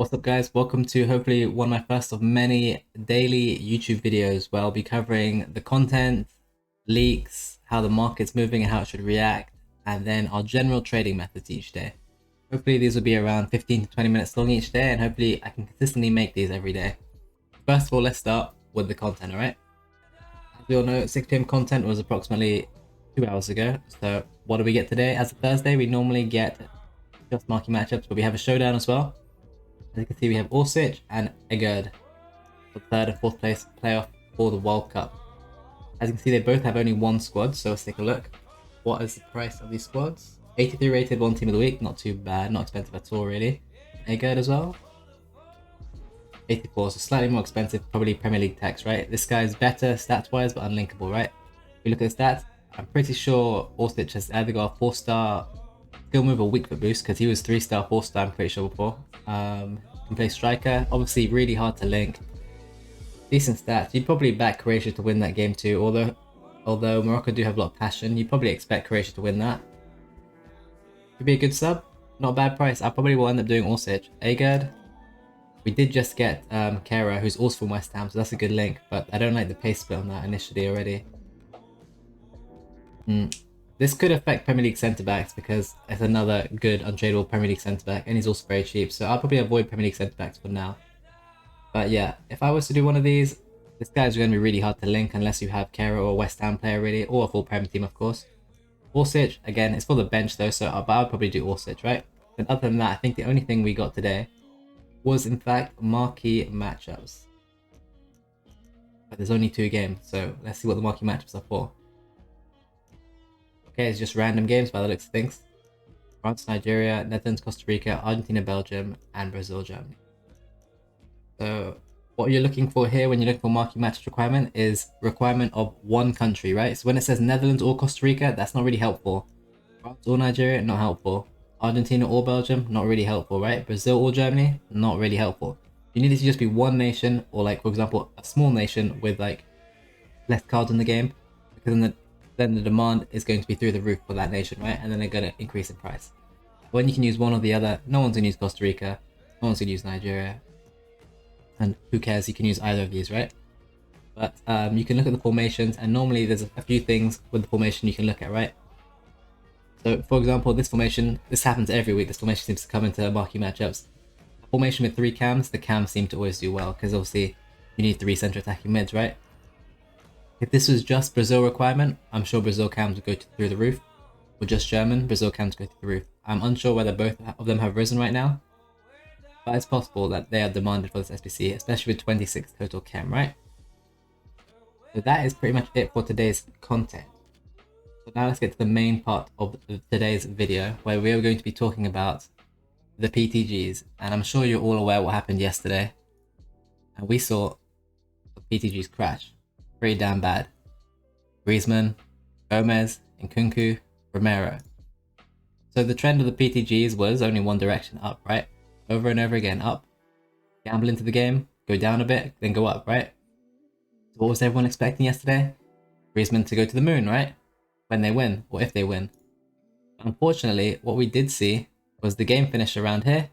What's up guys, welcome to hopefully one of my first of many daily YouTube videos where I'll be covering the content, leaks, how the market's moving and how it should react, and then our general trading methods each day. Hopefully these will be around 15 to 20 minutes long each day, and hopefully I can consistently make these every day. First of all, let's start with the content, alright? As we all know, 6 PM content was approximately 2 hours ago, so what do we get today? As a Thursday, we normally get just marquee matchups, but we have a showdown as well. As you can see, we have Orsic and Egerd for third and fourth place playoff for the World Cup. As you can see, they both have only one squad, so let's take a look. What is the price of these squads? 83 rated, one team of the week, not too bad, not expensive at all really. Egerd as well. 84, so slightly more expensive, probably Premier League tax, right? This guy is better stats-wise, but unlinkable, right? If you look at the stats, I'm pretty sure Orsic has either got a 4-star skill move or weak foot boost, because he was 3-star, 4-star, I'm pretty sure before. Can play striker, obviously really hard to link. Decent stats. You'd probably back Croatia to win that game too, although Morocco do have a lot of passion, you'd probably expect Croatia to win that. Could be a good sub, not a bad price. I probably will end up doing Orsic. Egerd, we did just get Kara, who's also from West Ham, so that's a good link, but I don't like the pace split on that initially already. This could affect Premier League centre-backs because it's another good untradeable Premier League centre-back, and he's also very cheap, so I'll probably avoid Premier League centre-backs for now. But yeah, if I was to do one of these, this guy's going to be really hard to link unless you have Kera or a West Ham player really, or a full Prem team of course. Orsic, again, it's for the bench though, so I would probably do Orsic, right? But other than that, I think the only thing we got today was in fact marquee matchups. But there's only 2 games, so let's see what the marquee matchups are for. Okay, it's just random games by the looks of things. France, Nigeria, Netherlands, Costa Rica, Argentina, Belgium, and Brazil, Germany. So what you're looking for here when you look for marquee match requirement is requirement of one country, right? So when it says Netherlands or Costa Rica, that's not really helpful. France or Nigeria, not helpful. Argentina or Belgium, not really helpful, right? Brazil or Germany, not really helpful. You need it to just be one nation, or like, for example, a small nation with like less cards in the game, because then the demand is going to be through the roof for that nation, right? And then they're going to increase in price. When you can use one or the other, no one's going to use Costa Rica, no one's going to use Nigeria, and who cares, you can use either of these, right? But you can look at the formations, and normally there's a few things with the formation you can look at, right? So for example, this formation, this happens every week, this formation seems to come into marquee matchups. A formation with 3 cams, the cams seem to always do well, because obviously you need 3 center attacking mids, right? If this was just Brazil requirement, I'm sure Brazil cams would go through the roof. Or just German, Brazil cams go through the roof. I'm unsure whether both of them have risen right now, but it's possible that they are demanded for this SBC, especially with 26 total cam, right? So that is pretty much it for today's content. So now let's get to the main part of today's video, where we are going to be talking about the PTGs. And I'm sure you're all aware what happened yesterday. And we saw the PTGs crash. Pretty damn bad. Griezmann, Gomez, Nkunku, Romero. So the trend of the PTGs was only one direction, up, right? Over and over again, up. Gamble into the game, go down a bit, then go up, right? So what was everyone expecting yesterday? Griezmann to go to the moon, right? When they win, or if they win. Unfortunately, what we did see was the game finish around here,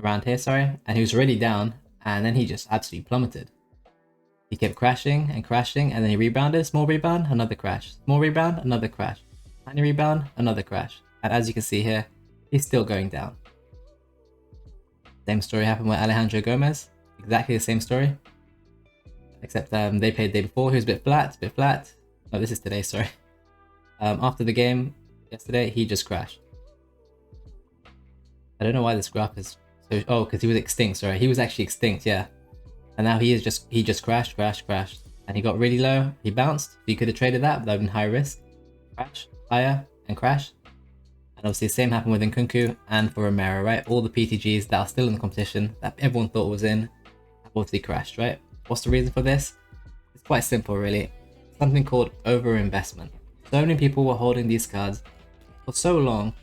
and he was already down, and then he just absolutely plummeted. He kept crashing and crashing, and then he rebounded, small rebound, another crash, small rebound, another crash, tiny rebound, another crash. And as you can see here, he's still going down. Same story happened with Alejandro Gomez, exactly the same story. Except they played the day before, he was a bit flat. No, this is today, sorry. After the game, yesterday, he just crashed. I don't know why this graph is so, oh, because he was extinct, sorry. He was actually extinct, yeah. And now he just crashed, and he got really low. He bounced. So you could have traded that, but that would have been high risk. Crash, higher, and crash. And obviously the same happened with Nkunku and for Romero, right? All the PTGs that are still in the competition that everyone thought was in have obviously crashed, right? What's the reason for this? It's quite simple, really. Something called overinvestment. So many people were holding these cards for so long,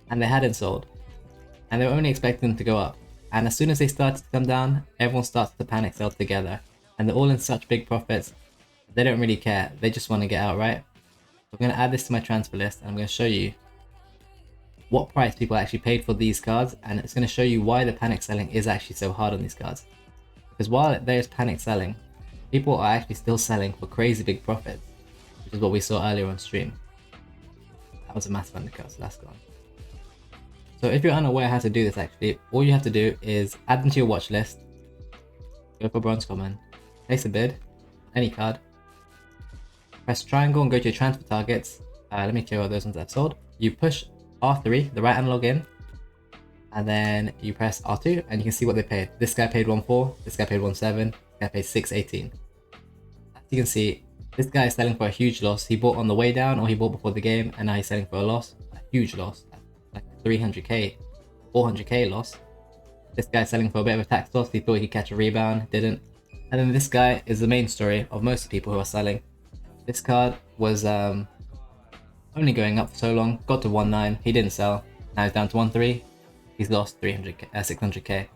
and they hadn't sold, and they were only expecting them to go up. And as soon as they started to come down, everyone starts to panic sell together. And they're all in such big profits, they don't really care. They just want to get out, right? So I'm going to add this to my transfer list, and I'm going to show you what price people actually paid for these cards, and it's going to show you why the panic selling is actually so hard on these cards. Because while there is panic selling, people are actually still selling for crazy big profits, which is what we saw earlier on stream. That was a massive undercut, so that's gone. So if you're unaware how to do this, actually, all you have to do is add them to your watch list, go for bronze common, place a bid, any card, press triangle and go to your transfer targets. Let me clear all those ones I've sold. You push R3, the right analog in, and then you press R2 and you can see what they paid. This guy paid 1.4, this guy paid 1.7, this guy paid 6.18. As you can see, this guy is selling for a huge loss. He bought on the way down or he bought before the game, and now he's selling for a loss, a huge loss, like 300k, 400k loss. This guy's selling for a bit of a tax loss. He thought he'd catch a rebound, didn't. And then this guy is the main story of most people who are selling. This card was only going up for so long, got to 1.9, he didn't sell, now he's down to 1.3, he's lost 600k.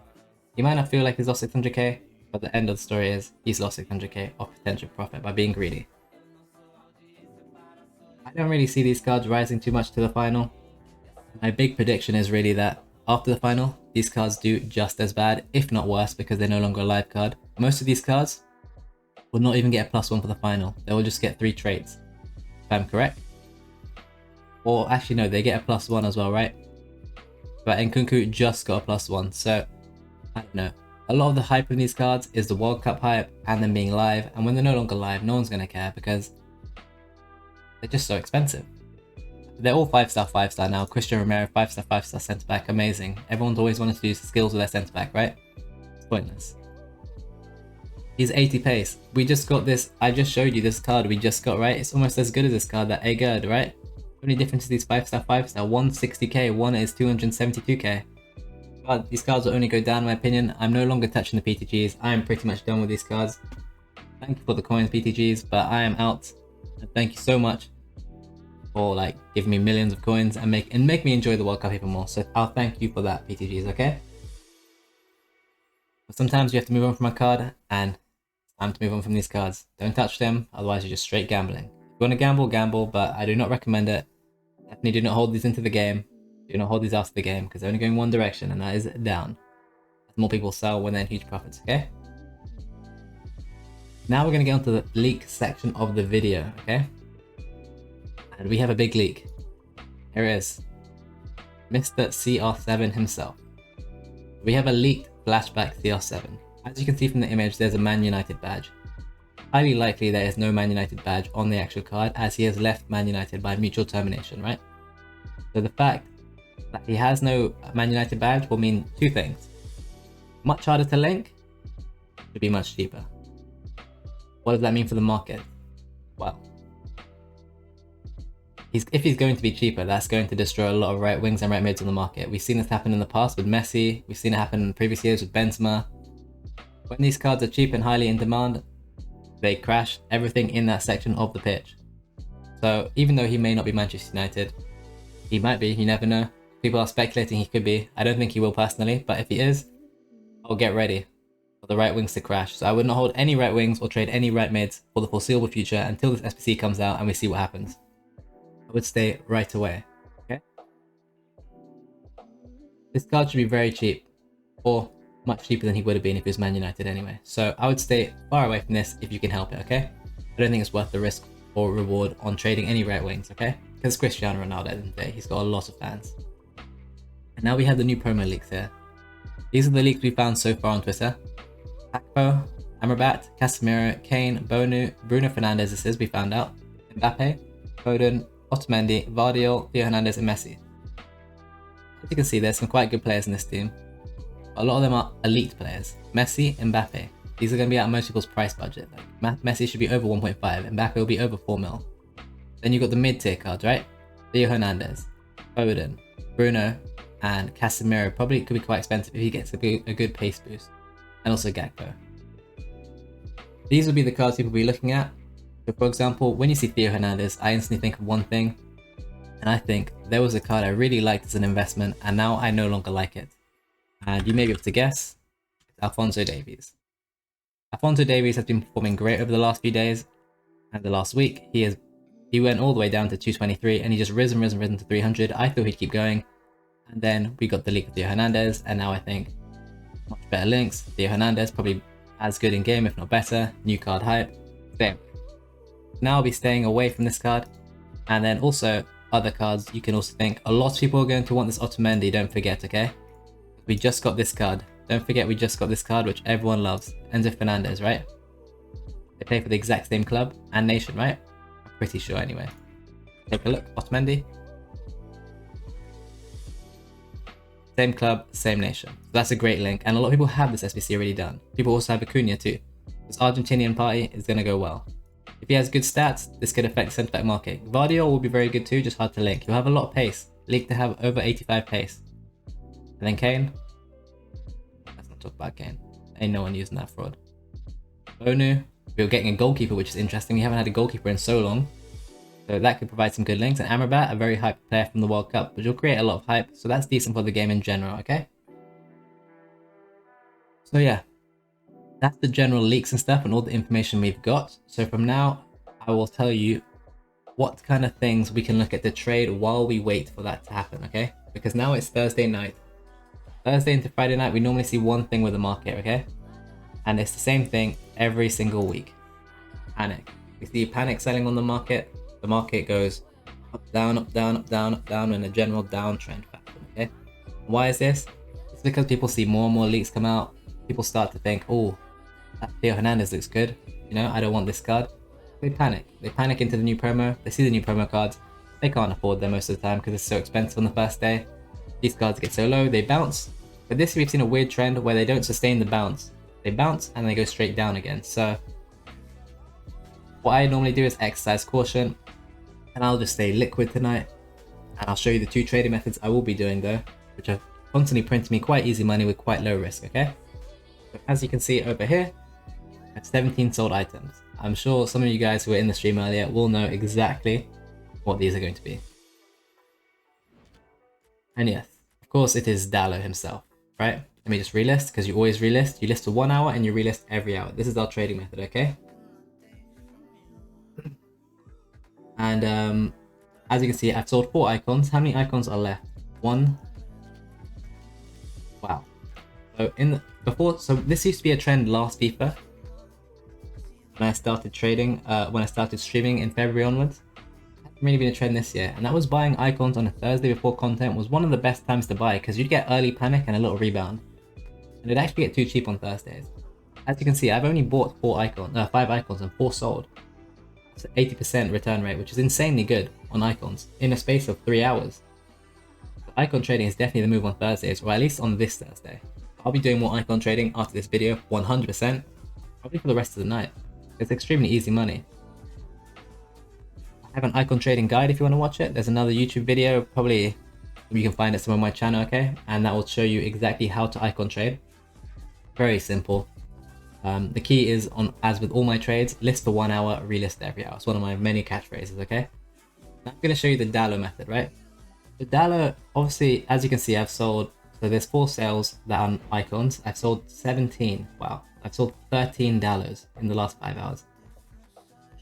You might not feel like he's lost 600k, but the end of the story is he's lost 600k of potential profit by being greedy. I don't really see these cards rising too much to the final. My big prediction is really that after the final, these cards do just as bad, if not worse, because they're no longer a live card. Most of these cards will not even get a +1 for the final, they will just get 3 traits, if I'm correct. Or actually no, they get a +1 as well, right? But Nkunku just got a +1, so I don't know. A lot of the hype in these cards is the World Cup hype and them being live, and when they're no longer live, no one's going to care because they're just so expensive. They're all 5-star, 5-star now. Christian Romero, 5-star, 5-star centre back, amazing. Everyone's always wanted to use skills with their centre back, right? It's pointless. He's 80 pace. We just got this, I just showed you this card we just got, right? It's almost as good as this card, that Agerd, right? The only difference is these 5-star, 5-star. One 60k, one is 272k. But these cards will only go down in my opinion. I'm no longer touching the PTGs. I am pretty much done with these cards. Thank you for the coins, PTGs, but I am out. And thank you so much for like giving me millions of coins and make me enjoy the World Cup even more. So I'll thank you for that, PTGs, okay? But sometimes you have to move on from a card, and it's time to move on from these cards. Don't touch them, otherwise you're just straight gambling. If you want to gamble, gamble, but I do not recommend it. Definitely do not hold these into the game. Do not hold these after the game, because they're only going one direction, and that is down. As more people sell when they're in huge profits, okay? Now we're going to get onto the leak section of the video, okay? And we have a big leak. Here it is. Mr. CR7 himself. We have a leaked flashback CR7. As you can see from the image, there's a Man United badge. Highly likely there is no Man United badge on the actual card, as he has left Man United by mutual termination, right? So the fact that he has no Man United badge will mean two things. Much harder to link, should be much cheaper. What does that mean for the market? Well, if he's going to be cheaper, that's going to destroy a lot of right wings and right mids on the market. We've seen this happen in the past with Messi, we've seen it happen in previous years with Benzema. When these cards are cheap and highly in demand, they crash everything in that section of the pitch. So even though he may not be Manchester United, he might be, you never know. People are speculating he could be. I don't think he will personally, but if he is, I'll get ready for the right wings to crash. So I would not hold any right wings or trade any right mids for the foreseeable future until this SPC comes out and we see what happens. I would stay right away, okay? This card should be very cheap, or much cheaper than he would have been if he was Man United anyway. So I would stay far away from this if you can help it, okay? I don't think it's worth the risk or reward on trading any right wings, okay? Because Cristiano Ronaldo at the end of the day, he's got a lot of fans. And now we have the new promo leaks here. These are the leaks we found so far on Twitter. Akpo, Amrabat, Casemiro, Kane, Bonu, Bruno Fernandes, this is, we found out. Mbappe, Foden, Otamendi, Vardiol, Theo Hernandez, and Messi. As you can see, there's some quite good players in this team. A lot of them are elite players. Messi, Mbappe. These are going to be at most people's price budget. Like Messi should be over 1.5, Mbappe will be over 4 mil. Then you've got the mid-tier cards, right? Theo Hernandez, Foden, Bruno, and Casemiro probably could be quite expensive if he gets a good pace boost. And also Gakpo. These would be the cards people will be looking at. So for example, when you see Theo Hernandez, I instantly think of one thing. And I think there was a card I really liked as an investment, and now I no longer like it. And you may be able to guess, it's Alphonso Davies. Alphonso Davies has been performing great over the last few days. And the last week, he went all the way down to 223 and he just risen to 300. I thought he'd keep going. And then we got the leak of Theo Hernandez, and now I think much better links. Theo Hernandez probably as good in game, if not better. New card hype. Same. Now I'll be staying away from this card. And then also other cards you can also think. A lot of people are going to want this Otamendi, don't forget, okay? We just got this card. Don't forget we just got this card, which everyone loves. Enzo Fernandez, right? They play for the exact same club and nation, right? I'm pretty sure anyway. Take a look, Otamendi. Same club, same nation. So that's a great link. And a lot of people have this SBC already done. People also have Acuna too. This Argentinian party is going to go well. If he has good stats, this could affect centre back market. Guardiola will be very good too, just hard to link. He'll have a lot of pace. League to have over 85 pace. And then Kane. Let's not talk about Kane. Ain't no one using that fraud. Onu. We're getting a goalkeeper, which is interesting. We haven't had a goalkeeper in so long. So that could provide some good links. And Amrabat, a very hyped player from the World Cup, which will create a lot of hype. So that's decent for the game in general, okay? So yeah. That's the general leaks and stuff and all the information we've got. So from now, I will tell you what kind of things we can look at to trade while we wait for that to happen, okay? Because now it's Thursday night. Thursday into Friday night, we normally see one thing with the market, okay? And it's the same thing every single week. Panic. We see panic selling on the market goes up, down, up, down, up, down, up, down, in a general downtrend pattern, okay? Why is this? It's because people see more and more leaks come out. People start to think, oh, that Theo Hernandez looks good. You know, I don't want this card. They panic. They panic into the new promo. They see the new promo cards. They can't afford them most of the time because it's so expensive on the first day. These cards get so low, they bounce. But this we've seen a weird trend where they don't sustain the bounce. They bounce and they go straight down again. So what I normally do is exercise caution, and I'll just stay liquid tonight. And I'll show you the two trading methods I will be doing though, which are constantly printing me quite easy money with quite low risk, okay? So as you can see over here, I have 17 sold items. I'm sure some of you guys who were in the stream earlier will know exactly what these are going to be. And yes, of course it is Dallo himself, right? Let me just relist, because you always relist. You list for 1 hour and you relist every hour. This is our trading method, okay? And as you can see, I've sold 4 icons. How many icons are left? 1. Wow. So so this used to be a trend last FIFA. When I started trading, when I started streaming in February onwards. It hasn't really been a trend this year. And that was buying icons on a Thursday before content was one of the best times to buy, because you'd get early panic and a little rebound. And it'd actually get too cheap on Thursdays. As you can see, I've only bought 5 icons and 4 sold. It's an 80% return rate, which is insanely good on icons in a space of 3 hours. So icon trading is definitely the move on Thursdays, or at least on this Thursday. I'll be doing more icon trading after this video, 100%, probably for the rest of the night. It's extremely easy money. I have an icon trading guide if you want to watch it. There's another YouTube video, probably you can find it somewhere on my channel, okay? And that will show you exactly how to icon trade. Very simple. The key is, as with all my trades, list for 1 hour, relist every hour. It's one of my many catchphrases, okay? Now I'm going to show you the Dallo method, right? The Dallo, obviously, as you can see, I've sold, so there's 4 sales that are icons. I've sold 17, wow. I've sold 13 Dallos in the last 5 hours.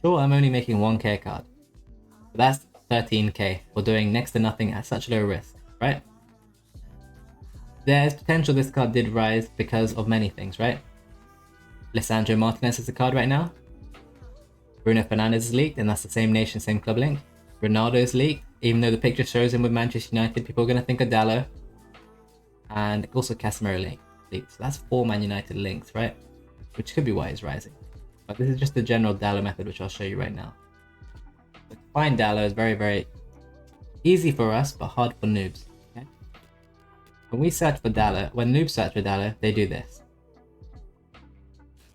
Sure, I'm only making 1k a card, but that's 13k for doing next to nothing at such low risk, right? There's potential this card did rise because of many things, right? Lisandro Martinez is the card right now. Bruno Fernandes is leaked, and that's the same nation, same club link. Ronaldo is leaked, even though the picture shows him with Manchester United, people are going to think of Dallo. And also Casemiro leaked. So that's 4 Man United links, right? Which could be why he's rising. But this is just the general Dallo method, which I'll show you right now. So to find Dallo is very, very easy for us, but hard for noobs. Okay? When we search for Dallo, when noobs search for Dallo, they do this.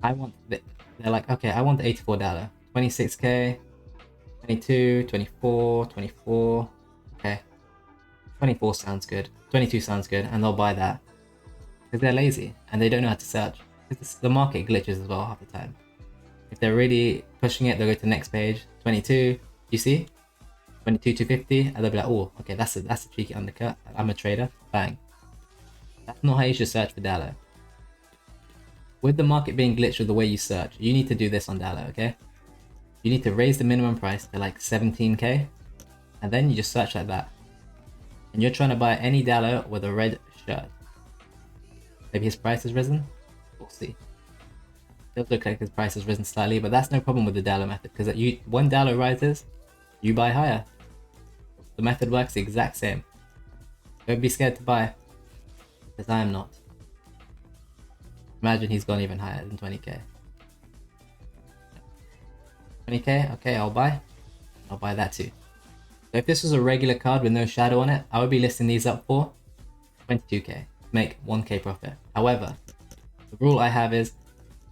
They're like, okay, I want the 84 Dallo. 26k, 22, 24, 24. Okay. 24 sounds good. 22 sounds good, and they'll buy that. Because they're lazy, and they don't know how to search. Because the market glitches as well half the time. If they're really pushing it, they'll go to the next page. 22, you see? 22 to 50, and they'll be like, oh, okay, that's a cheeky undercut. I'm a trader. Bang. That's not how you should search for Dallo. With the market being glitched with the way you search, you need to do this on Dallo, okay? You need to raise the minimum price to like 17k, and then you just search like that. and you're trying to buy any dollar with a red shirt. Maybe his price has risen? We'll see. It does look like his price has risen slightly, but that's no problem with the dollar method, because one dollar rises, you buy higher. The method works the exact same. Don't be scared to buy, because I am not. Imagine he's gone even higher than 20k. 20k? Okay, I'll buy. I'll buy that too. So if this was a regular card with no shadow on it, I would be listing these up for 22k. Make 1k profit. However, the rule I have is,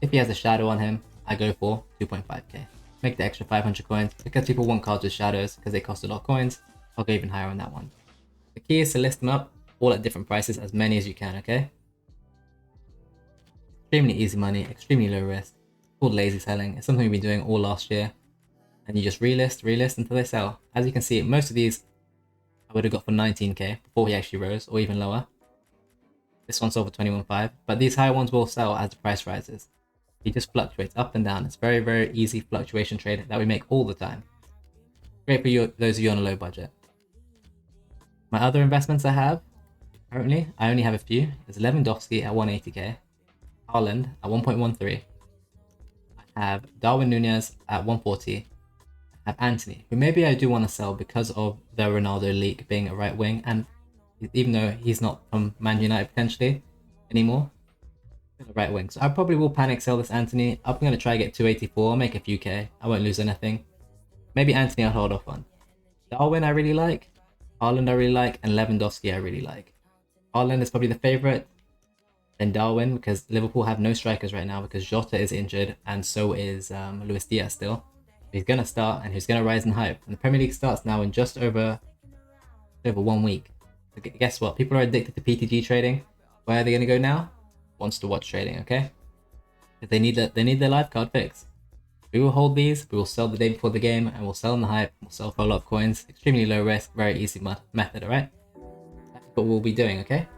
if he has a shadow on him, I go for 2.5k. Make the extra 500 coins, because people want cards with shadows, because they cost a lot of coins. I'll go even higher on that one. The key is to list them up, all at different prices, as many as you can, okay? Extremely easy money, extremely low risk. It's called lazy selling. It's something we've been doing all last year. And you just relist until they sell. As you can see, most of these I would have got for 19k before he actually rose, or even lower. This one sold for 21.5, but these higher ones will sell as the price rises. He just fluctuates up and down. It's very, very easy fluctuation trade that we make all the time. Great for you, those of you on a low budget. My other investments I have, currently, I only have a few. There's Lewandowski at 180k, Haaland at 1.13. I have Darwin Nunez at 140. I have Anthony, who maybe I do want to sell because of the Ronaldo leak being a right wing, and even though he's not from Man United potentially anymore, the right wing. So I probably will panic sell this Anthony. I'm going to try to get 284, I'll make a few K. I won't lose anything. Maybe Anthony I'll hold off on. Darwin I really like, Haaland I really like, and Lewandowski I really like. Haaland is probably the favourite, then Darwin, because Liverpool have no strikers right now because Jota is injured and so is Luis Diaz still. He's going to start and he's going to rise in hype. And the Premier League starts now in just over 1 week. So guess what? People are addicted to PTG trading. Where are they going to go now? Wants to watch trading, okay? Because they need their live card fix. We will hold these, we will sell the day before the game, and we'll sell in the hype, we'll sell for a lot of coins. Extremely low risk, very easy method, alright? That's what we'll be doing, okay?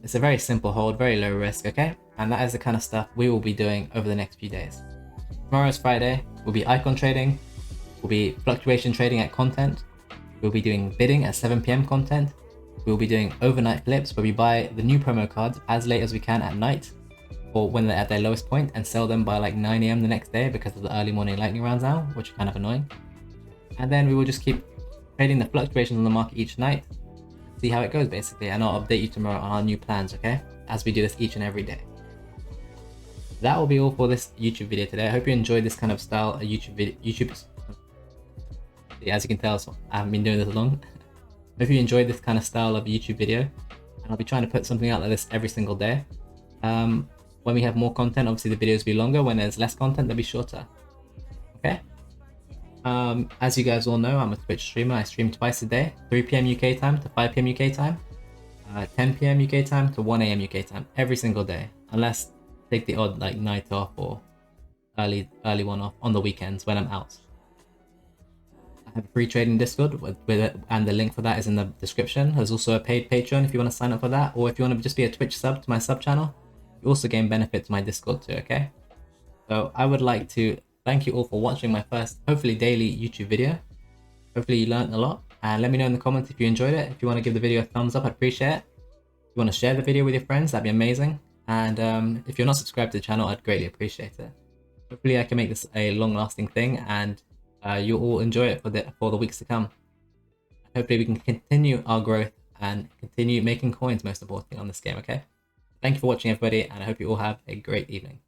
It's a very simple hold, very low risk, okay? And that is the kind of stuff we will be doing over the next few days. Tomorrow's Friday, we'll be icon trading, we'll be fluctuation trading at content, we'll be doing bidding at 7 PM content, we'll be doing overnight flips where we buy the new promo cards as late as we can at night, or when they're at their lowest point, and sell them by like 9 AM the next day because of the early morning lightning rounds now, which are kind of annoying. And then we will just keep trading the fluctuations on the market each night, see how it goes basically, and I'll update you tomorrow on our new plans, okay? As we do this each and every day. That will be all for this YouTube video today. I hope you enjoyed this kind of style of YouTube video. As you can tell, so I haven't been doing this long. Hope you enjoyed this kind of style of YouTube video, and I'll be trying to put something out like this every single day. When we have more content, obviously the videos will be longer. When there's less content, they'll be shorter. Okay? As you guys all know, I'm a Twitch streamer. I stream twice a day, 3 PM UK time to 5 PM UK time, 10 PM UK time to 1 AM UK time, every single day, unless I take the odd like night off or early one off on the weekends when I'm out. I have a free trading Discord with it, and the link for that is in the description. There's also a paid Patreon if you want to sign up for that, or if you want to just be a Twitch sub to my sub channel, you also gain benefit to my Discord too, okay? So I would like to thank you all for watching my first, hopefully daily YouTube video. Hopefully you learned a lot, and let me know in the comments if you enjoyed it. If you want to give the video a thumbs up, I'd appreciate it. If you want to share the video with your friends, that'd be amazing. And if you're not subscribed to the channel, I'd greatly appreciate it. Hopefully I can make this a long-lasting thing, and you'll all enjoy it for the weeks to come. Hopefully we can continue our growth and continue making coins, most importantly, on this game, okay? Thank you for watching, everybody, and I hope you all have a great evening.